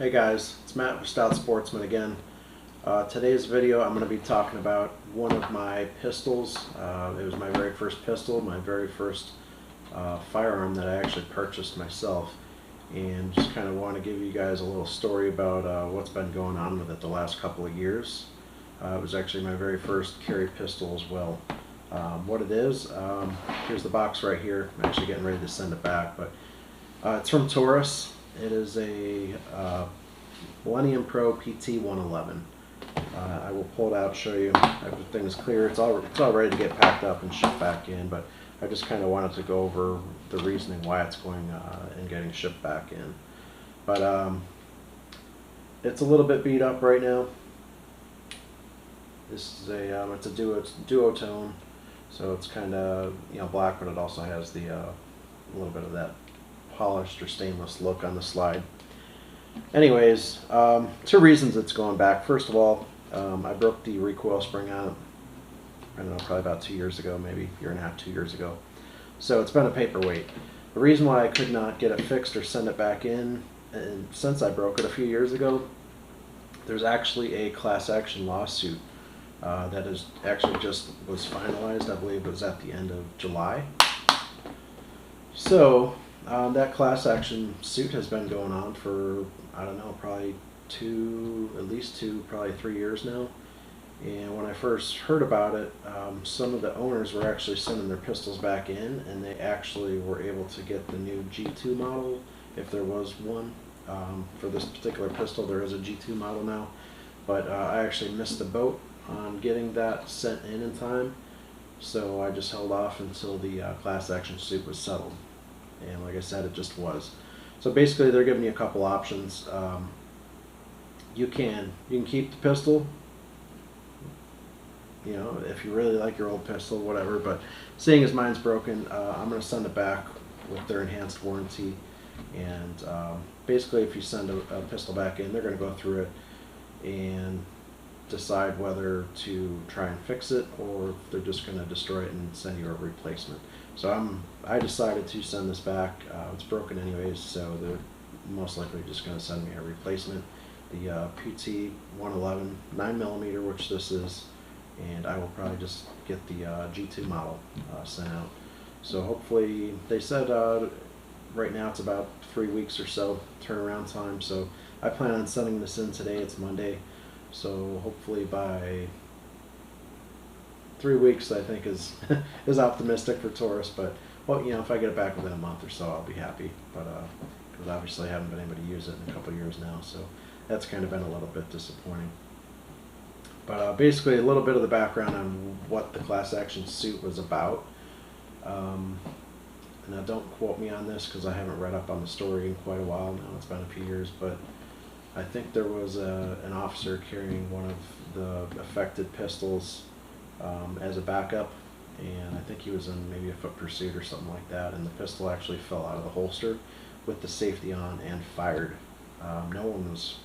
Hey guys, it's Matt with Stout Sportsmen again. Today's video I'm going to be talking about one of my pistols. It was my very first pistol, my very first firearm that I actually purchased myself, and just kind of want to give you guys a little story about what's been going on with it the last couple of years. It was actually my very first carry pistol as well. What it is, here's the box right here. I'm actually getting ready to send it back, but it's from Taurus. It is a Millennium Pro PT-111. I will pull it out, show you. Everything is clear. It's all ready to get packed up and shipped back in, but I just kind of wanted to go over the reasoning why it's going and getting shipped back in. But it's a little bit beat up right now. This is it's a duotone, so it's kind of black, but it also has the a little bit of that polished or stainless look on the slide. Anyways, two reasons it's going back. First of all, I broke the recoil spring on it, I don't know, probably about 2 years ago, maybe a year and a half, 2 years ago. So it's been a paperweight. The reason why I could not get it fixed or send it back in, and since I broke it a few years ago, there's actually a class action lawsuit that is actually just was finalized. I believe it was at the end of July. So that class action suit has been going on for, I don't know, probably at least two, probably 3 years now. And when I first heard about it, some of the owners were actually sending their pistols back in, and they actually were able to get the new G2 model, if there was one. For this particular pistol, there is a G2 model now, but I actually missed the boat on getting that sent in time, so I just held off until the class action suit was settled. And like I said, it just was. So basically, they're giving me a couple options. You can keep the pistol, if you really like your old pistol, whatever. But seeing as mine's broken, I'm going to send it back with their enhanced warranty. And basically, if you send a pistol back in, they're going to go through it and decide whether to try and fix it, or if they're just going to destroy it and send you a replacement. So I decided to send this back. It's broken anyways, so they're most likely just going to send me a replacement. The PT-111 9mm, which this is, and I will probably just get the G2 model sent out. So hopefully, they said right now it's about 3 weeks or so turnaround time. So I plan on sending this in today. It's Monday. So hopefully by 3 weeks, I think is is optimistic for Taurus. But well, if I get it back within a month or so, I'll be happy. But because obviously I haven't been able to use it in a couple of years now, so that's kind of been a little bit disappointing. But basically, a little bit of the background on what the class action suit was about. Now, don't quote me on this because I haven't read up on the story in quite a while now. It's been a few years, but I think there was an officer carrying one of the affected pistols as a backup, and I think he was in maybe a foot pursuit or something like that, and the pistol actually fell out of the holster with the safety on and fired. No one was,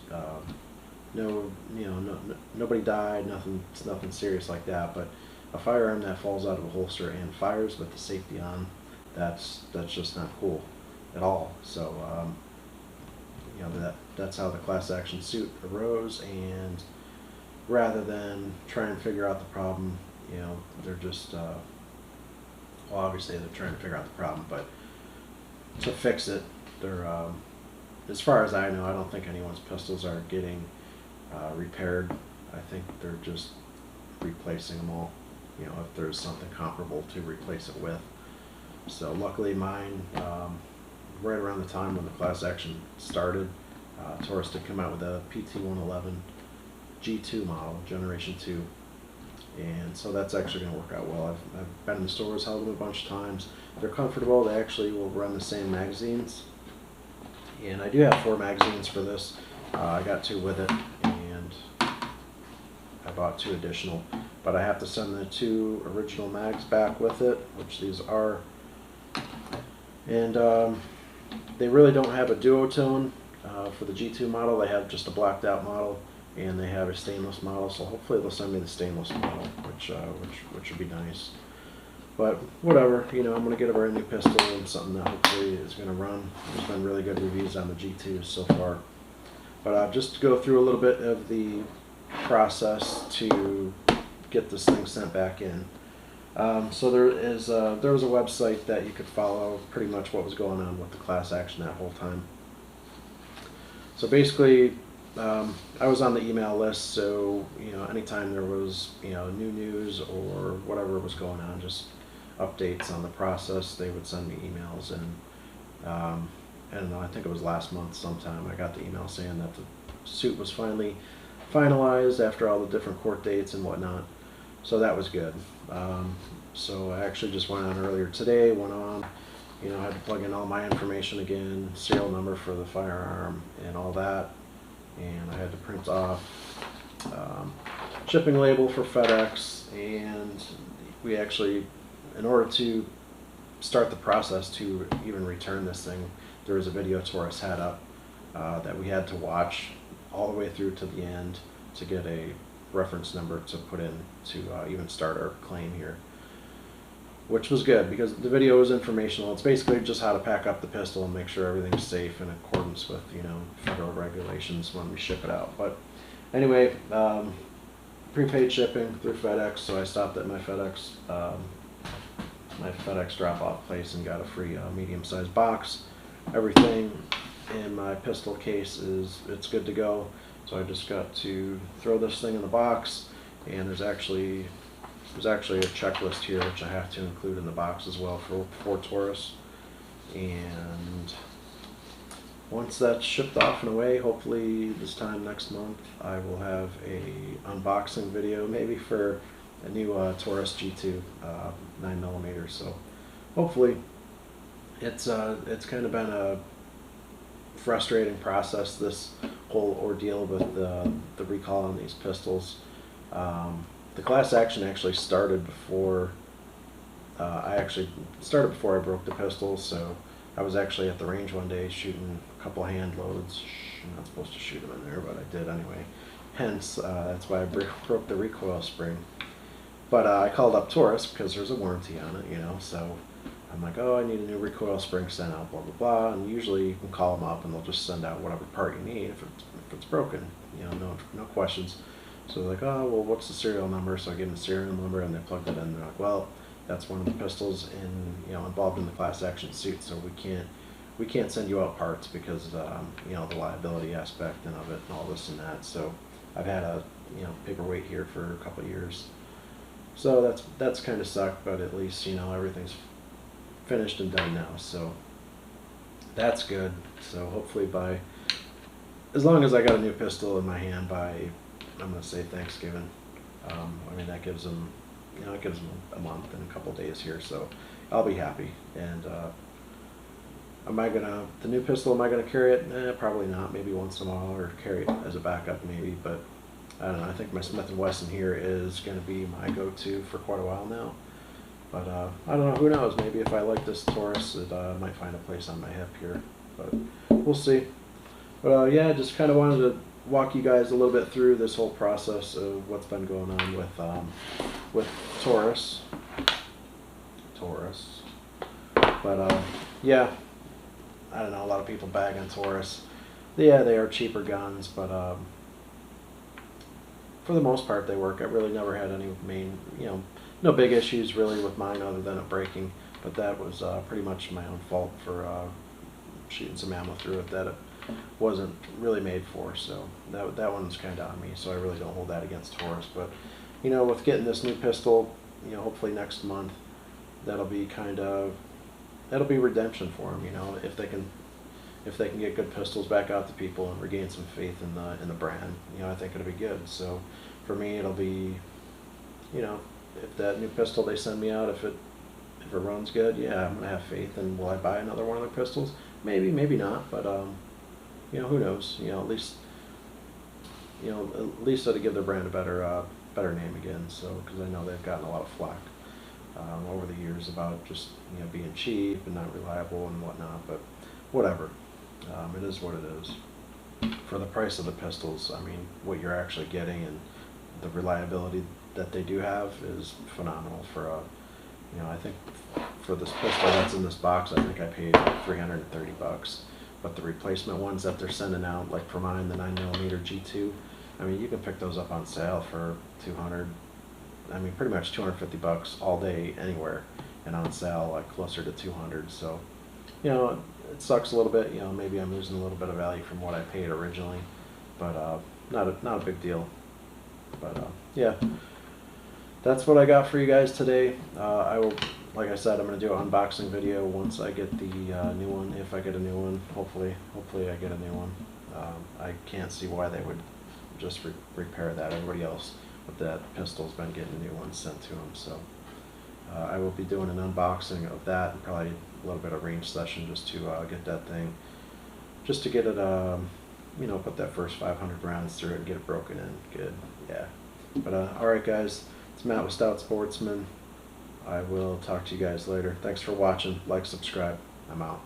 nobody died, nothing serious like that, but a firearm that falls out of a holster and fires with the safety on, that's just not cool at all. So that's how the class action suit arose, and rather than try and figure out the problem, they're just well, obviously they're trying to figure out the problem, but to fix it, they're as far as I know, I don't think anyone's pistols are getting repaired. I think they're just replacing them all, if there's something comparable to replace it with. So luckily mine, right around the time when the class action started, Taurus did come out with a PT-111 G2 model, Generation 2. And so that's actually going to work out well. I've been in the stores, held them a bunch of times. They're comfortable. They actually will run the same magazines. And I do have 4 magazines for this. I got 2 with it, and I bought 2 additional. But I have to send the 2 original mags back with it, which these are. And they really don't have a duotone for the G2 model. They have just a blacked out model, and they have a stainless model. So hopefully they'll send me the stainless model, which would be nice. But whatever, I'm going to get a brand new pistol and something that hopefully is going to run. There's been really good reviews on the G2 so far. But just to go through a little bit of the process to get this thing sent back in. So there was a website that you could follow pretty much what was going on with the class action that whole time. So basically, I was on the email list, so anytime there was new news or whatever was going on, just updates on the process, they would send me emails. And I don't know, I think it was last month sometime, I got the email saying that the suit was finally finalized after all the different court dates and whatnot. So that was good. So I actually just went on earlier today, I had to plug in all my information again, serial number for the firearm and all that. And I had to print off shipping label for FedEx, and we actually, in order to start the process to even return this thing, there was a video Taurus had up that we had to watch all the way through to the end to get a reference number to put in to even start our claim here, which was good because the video was informational. It's basically just how to pack up the pistol and make sure everything's safe in accordance with federal regulations when we ship it out. But anyway, prepaid shipping through FedEx, so I stopped at my FedEx drop-off place and got a free medium-sized box. Everything in my pistol case it's good to go. So I just got to throw this thing in the box, and there's actually a checklist here which I have to include in the box as well for Taurus. And once that's shipped off and away, hopefully this time next month, I will have a unboxing video, maybe for a new Taurus G2 9mm. So hopefully, it's kind of been a frustrating process, this whole ordeal with the recall on these pistols. The class action actually started before I broke the pistols. So I was actually at the range one day shooting a couple hand loads. You're not supposed to shoot them in there, but I did anyway. Hence, that's why I broke the recoil spring. But I called up Taurus because there's a warranty on it, so I'm like, oh, I need a new recoil spring sent out, blah, blah, blah. And usually you can call them up and they'll just send out whatever part you need if it's broken, no questions. So they're like, oh, well, what's the serial number? So I give them the serial number and they plugged it in. They're like, well, that's one of the pistols involved in the class action suit, so we can't send you out parts because the liability aspect and of it and all this and that. So I've had a paperweight here for a couple of years. So that's kind of sucked, but at least everything's finished and done now, so that's good. So hopefully as long as I got a new pistol in my hand by, I'm going to say Thanksgiving. That gives them, it gives them a month and a couple days here, so I'll be happy. And the new pistol, am I gonna carry it? Probably not. Maybe once in a while, or carry it as a backup maybe. But I don't know. I think my Smith & Wesson here is gonna be my go-to for quite a while now. But I don't know. Who knows? Maybe if I like this Taurus, it might find a place on my hip here. But we'll see. But yeah, just kind of wanted to walk you guys a little bit through this whole process of what's been going on with Taurus. But yeah, I don't know. A lot of people bag on Taurus. Yeah, they are cheaper guns, but for the most part they work. I really never had any no big issues really with mine other than it breaking. But that was pretty much my own fault for shooting some ammo through it that it wasn't really made for. So that one's kind of on me. So I really don't hold that against Taurus. But with getting this new pistol, hopefully next month, that'll be redemption for them. If they can get good pistols back out to people and regain some faith in the brand, I think it'll be good. So for me, it'll be, if that new pistol they send me out, if it runs good, yeah, I'm gonna have faith. And will I buy another one of their pistols? Maybe, maybe not. But who knows? At least it'll give their brand a better name again. So because I know they've gotten a lot of flack over the years about just being cheap and not reliable and whatnot. But whatever, it is what it is. For the price of the pistols, what you're actually getting and the reliability that they do have is phenomenal. For I think for this pistol that's in this box, I think I paid $330. but the replacement ones that they're sending out, like for mine, the 9mm G2, I mean, you can pick those up on sale for 200, I mean, pretty much 250 bucks all day anywhere, and on sale like closer to 200. So, you know, it sucks a little bit. You know, maybe I'm losing a little bit of value from what I paid originally, but not a big deal. But yeah, that's what I got for you guys today. I will, like I said, I'm gonna do an unboxing video once I get the new one, if I get a new one. Hopefully I get a new one. I can't see why they would just repair that. Everybody else with that pistol's been getting new ones sent to them. So I will be doing an unboxing of that, and probably a little bit of range session just to get that thing, just to get it, you know, put that first 500 rounds through it and get it broken in good. Yeah. But alright guys, it's Matt with Stout Sportsman. I will talk to you guys later. Thanks for watching. Like, subscribe. I'm out.